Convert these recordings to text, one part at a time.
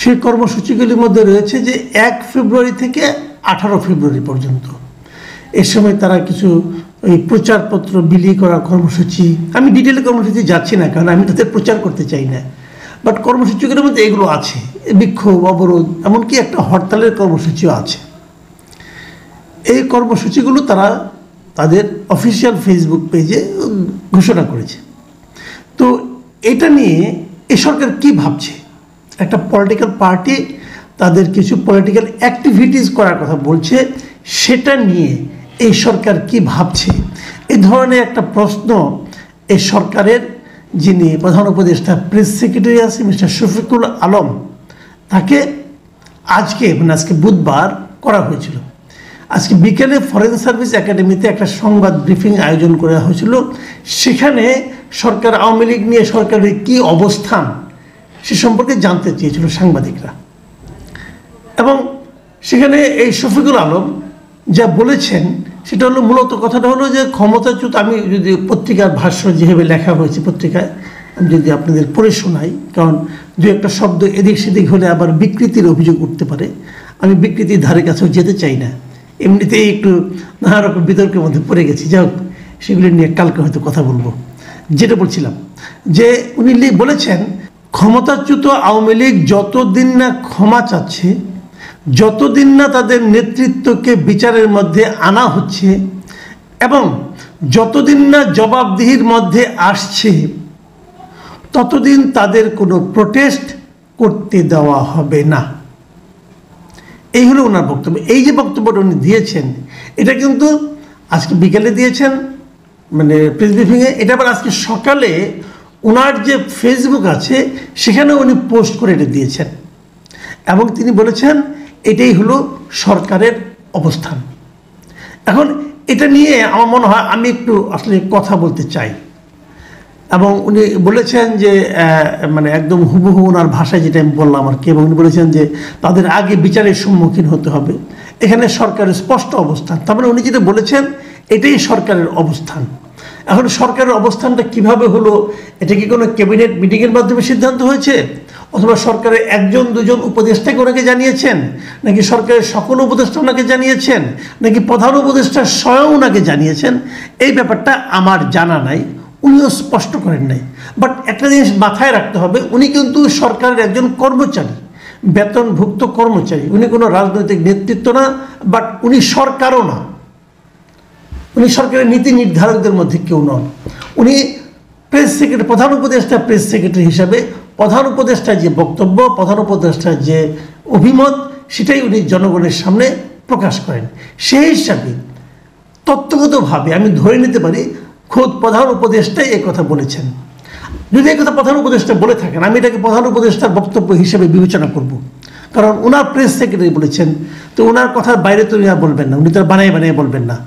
সেই কর্মসূচিগুলির মধ্যে রয়েছে যে 1 ফেব্রুয়ারি থেকে 18 ফেব্রুয়ারি পর্যন্ত। এ সময় তারা কিছু ওই প্রচারপত্র বিলি করার কর্মসূচি, আমি ডিটেলে কর্মসূচি যাচ্ছি না কারণ আমি তাদের প্রচার করতে চাই না, বাট কর্মসূচিগুলোর মধ্যে এগুলো আছে, বিক্ষোভ, অবরোধ, এমনকি একটা হরতালের কর্মসূচিও আছে। এই কর্মসূচিগুলো তারা তাদের অফিসিয়াল ফেসবুক পেজে ঘোষণা করেছে। তো এটা নিয়ে এই সরকার কী ভাবছে? একটা পলিটিক্যাল পার্টি তাদের কিছু পলিটিক্যাল অ্যাক্টিভিটিস করার কথা বলছে, সেটা নিয়ে এই সরকার কি ভাবছে, এই ধরনের একটা প্রশ্ন এই সরকারের যিনি প্রধান উপদেষ্টা প্রেস সেক্রেটারি আছে মিস্টার শফিকুল আলম, তাকে আজকে বুধবার করা হয়েছিল। আজকে বিকেলে ফরেন সার্ভিস একাডেমিতে একটা সংবাদ ব্রিফিং আয়োজন করা হয়েছিল। সেখানে সরকার, আওয়ামী লীগ নিয়ে সরকারের কী অবস্থান সে সম্পর্কে জানতে চেয়েছিল সাংবাদিকরা। এবং সেখানে এই শফিকুল আলম যা বলেছেন সেটা হলো, মূলত কথাটা হলো যে ক্ষমতাচ্যুত, আমি যদি পত্রিকার ভাষ্য যেভাবে লেখা হয়েছে পত্রিকায়, আমি যদি আপনাদের পড়ে শোনাই, কারণ দু একটা শব্দ এদিক সেদিক হলে আবার বিকৃতির অভিযোগ উঠতে পারে, আমি বিকৃতির ধারে কাছেও যেতে চাই না, এমনিতেই একটু নানা রকম বিতর্কের মধ্যে পড়ে গেছি। যাই হোক, সেগুলি নিয়ে কালকে হয়তো কথা বলবো। যেটা বলছিলাম যে উনি বলেছেন, ক্ষমতাচ্যুত আওয়ামী লীগ যতদিন না ক্ষমা চাচ্ছে, যতদিন না তাদের নেতৃত্বকে বিচারের মধ্যে আনা হচ্ছে এবং যতদিন না জবাবদিহির মধ্যে আসছে, ততদিন তাদের কোনো প্রোটেস্ট করতে দেওয়া হবে না। এই হলো ওনার বক্তব্য। এই যে বক্তব্যটা উনি দিয়েছেন, এটা কিন্তু আজকে বিকেলে দিয়েছেন, মানে প্রেস ব্রিফিংয়ে। এটা আবার আজকে সকালে ওনার যে ফেসবুক আছে সেখানে উনি পোস্ট করে এটা দিয়েছেন এবং তিনি বলেছেন এটাই হলো সরকারের অবস্থান। এখন এটা নিয়ে আমার মনে হয় আমি একটু আসলে কথা বলতে চাই। এবং উনি বলেছেন যে মানে একদম হুবহু ওনার ভাষায় যেটা আমি বললাম আর কি, এবং উনি বলেছেন যে তাদের আগে বিচারের সম্মুখীন হতে হবে, এখানে সরকারের স্পষ্ট অবস্থান। তার মানে উনি যেটা বলেছেন এটাই সরকারের অবস্থান। এখন সরকারের অবস্থানটা কিভাবে হলো? এটা কি কোনো ক্যাবিনেট মিটিংয়ের মাধ্যমে সিদ্ধান্ত হয়েছে, অথবা সরকারের 1-2 উপদেষ্টাকে ওনাকে জানিয়েছেন, নাকি সরকারের সকল উপদেষ্টা ওনাকে জানিয়েছেন, নাকি প্রধান উপদেষ্টা স্বয়ং ওনাকে জানিয়েছেন, এই ব্যাপারটা আমার জানা নাই, উনিও স্পষ্ট করেন নাই। বাট একটা জিনিস মাথায় রাখতে হবে, উনি কিন্তু সরকারের একজন কর্মচারী, বেতনভুক্ত কর্মচারী, উনি কোনো রাজনৈতিক নেতৃত্ব না, বাট উনি সরকারও না, উনি সরকারের নীতি নির্ধারকদের মধ্যে কেউ নন। উনি প্রেস সেক্রেটারি, প্রধান উপদেষ্টা প্রেস সেক্রেটারি হিসাবে প্রধান উপদেষ্টার যে বক্তব্য, প্রধান উপদেষ্টার যে অভিমত, সেটাই উনি জনগণের সামনে প্রকাশ করেন। সেই হিসাবে তত্ত্বগতভাবে আমি ধরে নিতে পারি খোদ প্রধান উপদেষ্টাই এই কথা বলেছেন। যদি এই কথা প্রধান উপদেষ্টা বলে থাকেন, আমি এটাকে প্রধান উপদেষ্টার বক্তব্য হিসেবে বিবেচনা করব, কারণ ওনার প্রেস সেক্রেটারি বলেছেন, তো ওনার কথার বাইরে তো উনি আর বলবেন না, উনি তো বানিয়ে বানিয়ে বলবেন না।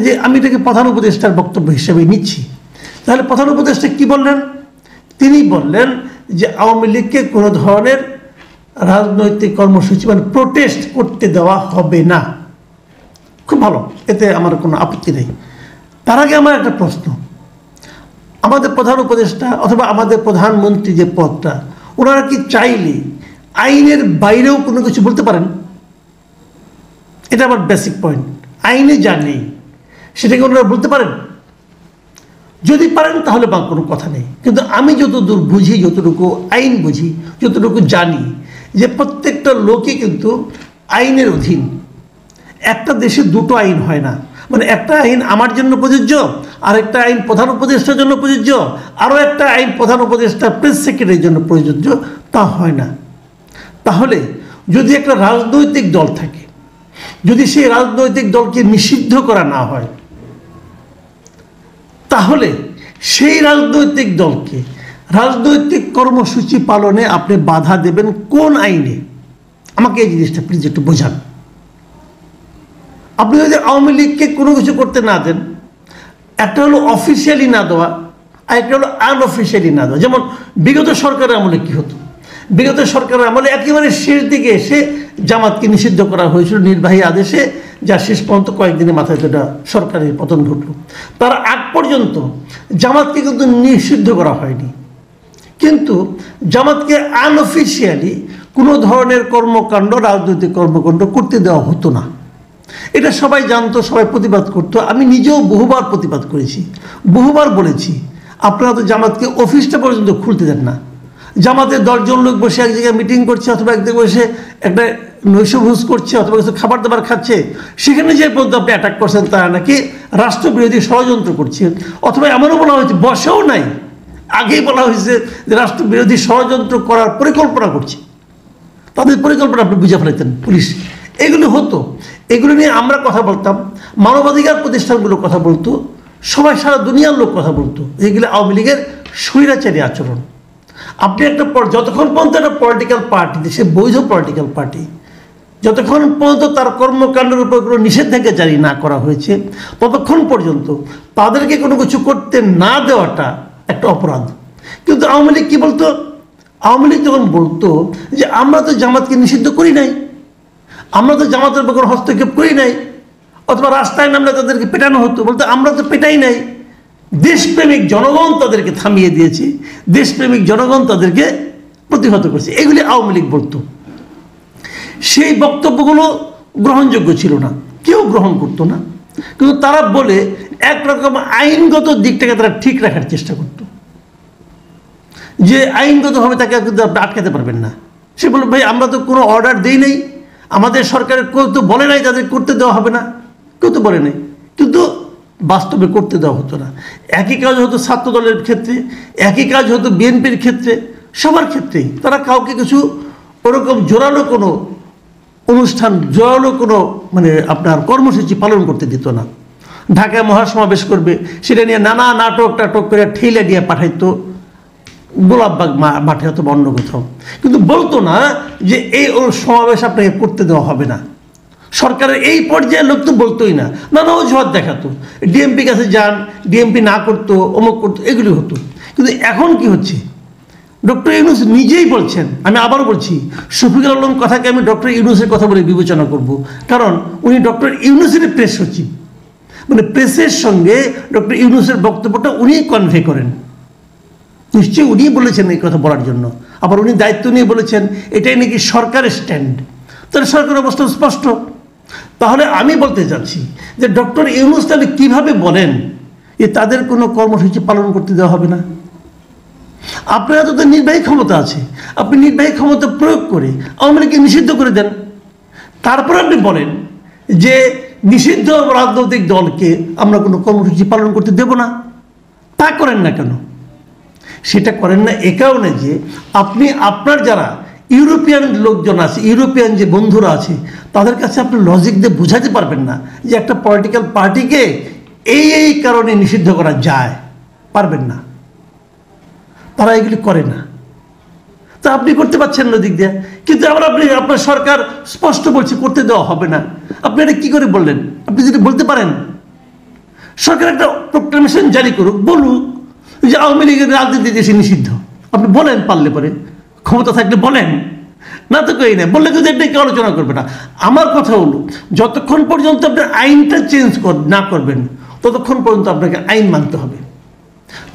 যে আমি এটাকে প্রধান উপদেষ্টার বক্তব্য হিসেবে নিচ্ছি। তাহলে প্রধান উপদেষ্টা কি বললেন? তিনি বললেন যে আওয়ামী লীগকে কোনো ধরনের রাজনৈতিক কর্মসূচি মানে প্রোটেস্ট করতে দেওয়া হবে না। খুব ভালো, এতে আমার কোনো আপত্তি নেই। তার আগে আমার একটা প্রশ্ন, আমাদের প্রধান উপদেষ্টা অথবা আমাদের প্রধানমন্ত্রী যে পদটা, ওনারা কি চাইলে আইনের বাইরেও কোনো কিছু বলতে পারেন? এটা আমার বেসিক পয়েন্ট। আইনে যা নেই সেটাকে ওনারা বলতে পারেন? যদি পারেন তাহলে বা কোনো কথা নেই, কিন্তু আমি যতদূর বুঝি, যতটুকু আইন বুঝি, যতটুকু জানি, যে প্রত্যেকটা লোকই কিন্তু আইনের অধীন। একটা দেশে দুটো আইন হয় না, মানে একটা আইন আমার জন্য প্রযোজ্য, আরেকটা আইন প্রধান উপদেষ্টার জন্য প্রযোজ্য, আরও একটা আইন প্রধান উপদেষ্টা প্রেস সেক্রেটারির জন্য প্রযোজ্য, তা হয় না। তাহলে যদি একটা রাজনৈতিক দল থাকে, যদি সেই রাজনৈতিক দলকে নিষিদ্ধ করা না হয়, তাহলে সেই রাজনৈতিক দলকে রাজনৈতিক কর্মসূচি পালনে আপনি বাধা দেবেন কোন আইনে? আমাকে এই জিনিসটা প্লিজ একটু বোঝান। আপনি যদি আওয়ামী লীগকে কোনো কিছু করতে না দেন, একটা হলো অফিসিয়ালি না দেওয়া, আর একটা হলো আনঅফিসিয়ালি না দেওয়া। যেমন বিগত সরকারের আমলে কী হতো? বিগত সরকারের আমলে একেবারে শেষ দিকে এসে জামাতকে নিষিদ্ধ করা হয়েছিল নির্বাহী আদেশে, যা শেষ পর্যন্ত কয়েকদিনের মাথায় যেটা সরকারের পতন ঘটল। তার আগ পর্যন্ত জামাতকে কিন্তু নিষিদ্ধ করা হয়নি, কিন্তু জামাতকে আনঅফিসিয়ালি কোনো ধরনের কর্মকাণ্ড, রাজনৈতিক কর্মকাণ্ড করতে দেওয়া হতো না। এটা সবাই জানতো, সবাই প্রতিবাদ করতো। আমি নিজেও বহুবার প্রতিবাদ করেছি, বহুবার বলেছি আপনারা তো জামাতকে অফিসটা পর্যন্ত খুলতে দেন না। জামাতের 10 জন লোক বসে এক জায়গায় মিটিং করছে, অথবা এক জায়গায় বসে একটা নৈশভোজ করছে, অথবা কিছু খাবার দাবার খাচ্ছে, সেখানে যে পর্যন্ত আপনি অ্যাটাক করছেন তারা নাকি রাষ্ট্রবিরোধী ষড়যন্ত্র করছে। অথবা এমনও বলা হয়েছে, বসেও নাই, আগেই বলা হয়েছে যে রাষ্ট্রবিরোধী ষড়যন্ত্র করার পরিকল্পনা করছে। তাদের পরিকল্পনা আপনি বুঝে ফেলেছেন পুলিশ। এগুলো হতো, এগুলো নিয়ে আমরা কথা বলতাম, মানবাধিকার প্রতিষ্ঠানগুলো কথা বলতো, সবাই, সারা দুনিয়ার লোক কথা বলতো। এগুলো আওয়ামী লীগের স্বৈরাচারী আচরণ। আপনি একটা যতক্ষণ পর্যন্ত একটা পলিটিক্যাল পার্টি, দেশে বৈধ পলিটিক্যাল পার্টি, যতক্ষণ পর্যন্ত তার কর্মকাণ্ডের উপর কোনো নিষেধাজ্ঞা জারি না করা হয়েছে, ততক্ষণ পর্যন্ত তাদেরকে কোনো কিছু করতে না দেওয়াটা একটা অপরাধ। কিন্তু আওয়ামী লীগ কী বলতো? আওয়ামী লীগ যখন বলতো যে আমরা তো জামাতকে নিষিদ্ধ করি নাই, আমরা তো জামাতের উপর হস্তক্ষেপ করি নাই, অথবা রাস্তায় নামলে তাদেরকে পেটানো হতো, বলতো আমরা তো পেটাই নাই, দেশপ্রেমিক জনগণ তাদেরকে থামিয়ে দিয়েছে, দেশপ্রেমিক জনগণ তাদেরকে প্রতিহত করছে, এগুলি আওয়ামী লীগ বলতো। সেই বক্তব্যগুলো গ্রহণযোগ্য ছিল না, কেউ গ্রহণ করতো না। কিন্তু তারা বলে একরকম আইনগত দিকটাকে তারা ঠিক রাখার চেষ্টা করত, যে আইনগতভাবে তাকে কিন্তু আপনি আটকাতে পারবেন না। সে বলল ভাই আমরা তো কোনো অর্ডার দেই নাই, আমাদের সরকারের কেউ তো বলে নাই তাদের করতে দেওয়া হবে না, কেউ তো বলে নাই, কিন্তু বাস্তবে করতে দেওয়া হতো না। একই কাজ হতো ছাত্র দলের ক্ষেত্রে, একই কাজ হতো বিএনপির ক্ষেত্রে, সবার ক্ষেত্রেই তারা কাউকে কিছু ওরকম জোরালো কোনো অনুষ্ঠান, জোরালো কোনো আপনার কর্মসূচি পালন করতে দিত না। ঢাকায় মহাসমাবেশ করবে, সেটা নিয়ে নানা নাটক টাটক করে ঠেলে দিয়ে পাঠাইতো গোলাপবাগ মাঠে অথবা অন্য কোথাও, কিন্তু বলতো না যে এই সমাবেশ আপনাকে করতে দেওয়া হবে না। সরকারের এই পর্যায়ের লোক তো বলতোই না, নানা অজুহাত দেখাতো, ডিএমপি কাছে যান, ডিএমপি না করতো, অমুক করতো, এগুলি হতো। কিন্তু এখন কি হচ্ছে? ডক্টর ইউনূস নিজেই বলছেন, আমি আবারও বলছি, শফিকুল আলম কথাকে আমি ডক্টর ইউনূসের কথা বলে বিবেচনা করব, কারণ উনি ডক্টর ইউনূসের প্রেস সচিব, প্রেসের সঙ্গে ডক্টর ইউনূসের বক্তব্যটা উনি কনভে করেন। নিশ্চয়ই উনি বলেছেন এই কথা বলার জন্য, আবার উনি দায়িত্ব নিয়ে বলেছেন এটাই নাকি সরকারের স্ট্যান্ড, তাহলে সরকারের অবস্থান স্পষ্ট। তাহলে আমি বলতে চাচ্ছি যে ডক্টর ইউনূস তাহলে কীভাবে বলেন যে তাদের কোনো কর্মসূচি পালন করতে দেওয়া হবে না? আপনার তো নির্বাহী ক্ষমতা আছে, আপনি নির্বাহী ক্ষমতা প্রয়োগ করে আওয়ামী লীগকে নিষিদ্ধ করে দেন, তারপর আপনি বলেন যে নিষিদ্ধ রাজনৈতিক দলকে আমরা কোনো কর্মসূচি পালন করতে দেব না। তা করেন না কেন? সেটা করেন না এ কারণে যে আপনি আপনার যারা ইউরোপিয়ান লোকজন আছে, ইউরোপিয়ান যে বন্ধুরা আছে, তাদের কাছে আপনি লজিক দিয়ে বোঝাতে পারবেন না যে একটা পলিটিক্যাল পার্টিকে এই কারণে নিষিদ্ধ করা যায়, পারবেন না। তারা এগুলি করে না, তা আপনি করতে পারছেন না দিক দিয়ে, কিন্তু আবার আপনার সরকার স্পষ্ট বলছে করতে দেওয়া হবে না। আপনি এটা কী করে বললেন? আপনি যদি বলতে পারেন, সরকার একটা প্রোক্লামেশন জারি করুক, বলুক যে আওয়ামী লীগের রাজনীতি দেশে নিষিদ্ধ, আপনি বলেন, পারলে পরে ক্ষমতা থাকলে বলেন, না তো কই না, বললে কিন্তু এটা কেউ আলোচনা করবে না। আমার কথা হলো যতক্ষণ পর্যন্ত আপনি আইনটা চেঞ্জ না করবেন ততক্ষণ পর্যন্ত আপনাকে আইন মানতে হবে।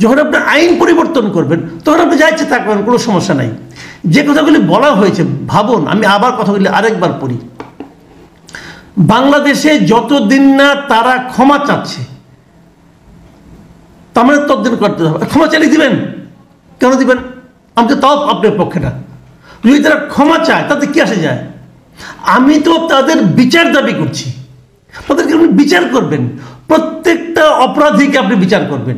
যখন আপনি আইন পরিবর্তন করবেন তখন আপনি যা ইচ্ছে থাকবেন, কোনো সমস্যা নাই। যে কথাগুলি বলা হয়েছে ভাবুন, আমি আবার কথাগুলি আরেকবার পড়ি। বাংলাদেশে যতদিন না তারা ক্ষমা চাচ্ছে তার মানে ততদিন করতে হবে। ক্ষমা চালিয়ে দিবেন কেন? দিবেন আমি তো তাও আপনার পক্ষে না। যদি তারা ক্ষমা চায় তাতে কি আসে যায়? আমি তো তাদের বিচার দাবি করছি, তাদেরকে আপনি বিচার করবেন, প্রত্যেকটা অপরাধীকে আপনি বিচার করবেন।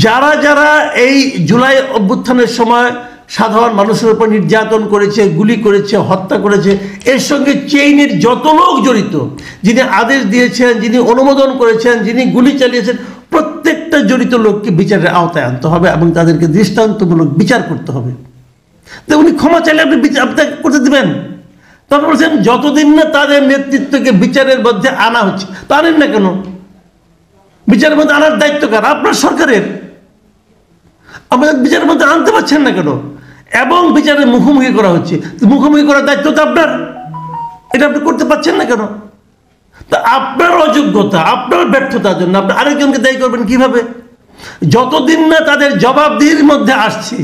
যারা যারা এই জুলাই অভ্যুত্থানের সময় সাধারণ মানুষের উপর নির্যাতন করেছে, গুলি করেছে, হত্যা করেছে, এর সঙ্গে চেইনের যত লোক জড়িত, যিনি আদেশ দিয়েছেন, যিনি অনুমোদন করেছেন, যিনি গুলি চালিয়েছেন, প্রত্যেকটা জড়িত লোককে বিচারের আওতায় আনতে হবে এবং তাদেরকে দৃষ্টান্তমূলক বিচার করতে হবে। তো উনি ক্ষমা চাইলে আপনি করতে দেবেন? তারপর বলছেন যতদিন না তাদের নেতৃত্বকে বিচারের মধ্যে আনা হচ্ছে, তা আনেন না কেন? বিচারের মধ্যে আনার দায়িত্ব কার? আপনার সরকারের। আপনাদের বিচারের মধ্যে আনতে পারছেন না কেন? এবং বিচারের মুখোমুখি করা হচ্ছে, মুখোমুখি করার দায়িত্ব তো আপনার, এটা আপনি করতে পারছেন না কেন? তা আপনার অযোগ্যতা, আপনার ব্যর্থতার জন্য আপনি আরেকজনকে দায়ী করবেন কিভাবে? যতদিন না তাদের জবাবদিহির মধ্যে আসছে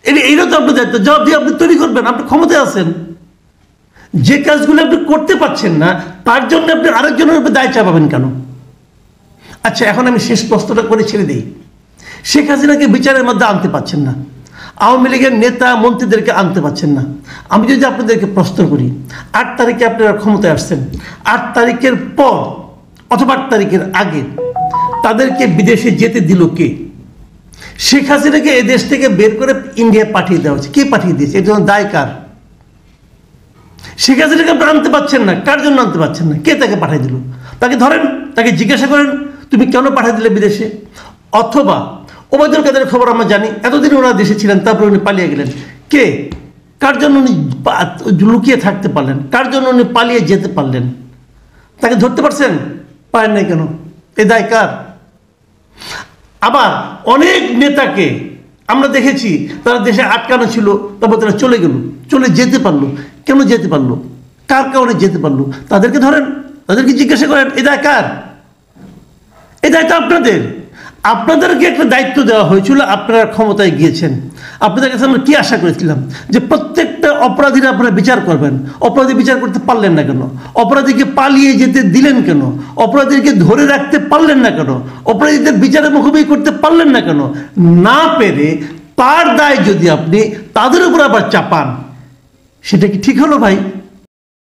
এইটা তো আপনার দায়িত্ব, জবাব দিয়ে আপনি তৈরি করবেন, আপনি ক্ষমতায় আছেন। যে কাজগুলো আপনি করতে পারছেন না তার জন্য আপনি আরেকজনের উপর দায় চাপাবেন কেন? আচ্ছা, এখন আমি শেষ প্রশ্নটা করে ছেড়ে দিই। শেখ হাসিনাকে বিচারের মধ্যে আনতে পারছেন না, আওয়ামী লীগের নেতা মন্ত্রীদেরকে আনতে পারছেন না। আমি যদি আপনাদেরকে প্রশ্ন করি, 8 তারিখে আপনারা ক্ষমতায় আসছেন, 8 তারিখের পর অথবা 8 তারিখের আগে তাদেরকে বিদেশে যেতে দিল কে? শেখ হাসিনাকে এই দেশ থেকে বের করে ইন্ডিয়া পাঠিয়ে দেওয়া হচ্ছে, কে পাঠিয়ে দিয়েছে? এর জন্য দায় কার? শেখ হাসিনাকে আপনি আনতে পারছেন না, কার জন্য আনতে পারছেন না? কে তাকে পাঠিয়ে দিল? তাকে ধরেন, তাকে জিজ্ঞাসা করেন তুমি কেন পাঠিয়ে দিলে বিদেশে। অথবা ওবায়দুল কাদের খবর আমরা জানি, এতদিন ওরা দেশে ছিলেন, তারপরে উনি পালিয়ে গেলেন। কে, কার জন্য উনি লুকিয়ে থাকতে পারলেন? কার জন্য উনি পালিয়ে যেতে পারলেন? তাকে ধরতে পারছেন? পারেন নাই কেন? এ দায় কার? আবার অনেক নেতাকে আমরা দেখেছি তারা দেশে আটকানো ছিল, তারপর তারা চলে গেল, চলে যেতে পারলো। কেন যেতে পারলো? কার কারণে যেতে পারলো? তাদেরকে ধরেন, তাদেরকে জিজ্ঞাসা করেন এ দায় কার? এ দায়িত্ব আপনাদের। আপনাদেরকে একটা দায়িত্ব দেওয়া হয়েছিল, আপনারা ক্ষমতায় গিয়েছেন। আপনাদের কাছে আমরা কি আশা করেছিলাম? যে প্রত্যেকটা অপরাধীরা আপনারা বিচার করবেন। অপরাধী বিচার করতে পারলেন না কেন? অপরাধীকে পালিয়ে যেতে দিলেন কেন? অপরাধীকে ধরে রাখতে পারলেন না কেন? অপরাধীদের বিচারের মুখোমুখি করতে পারলেন না কেন? না পেরে তার দায় যদি আপনি তাদের উপর আবার চাপান, সেটা কি ঠিক হলো ভাই?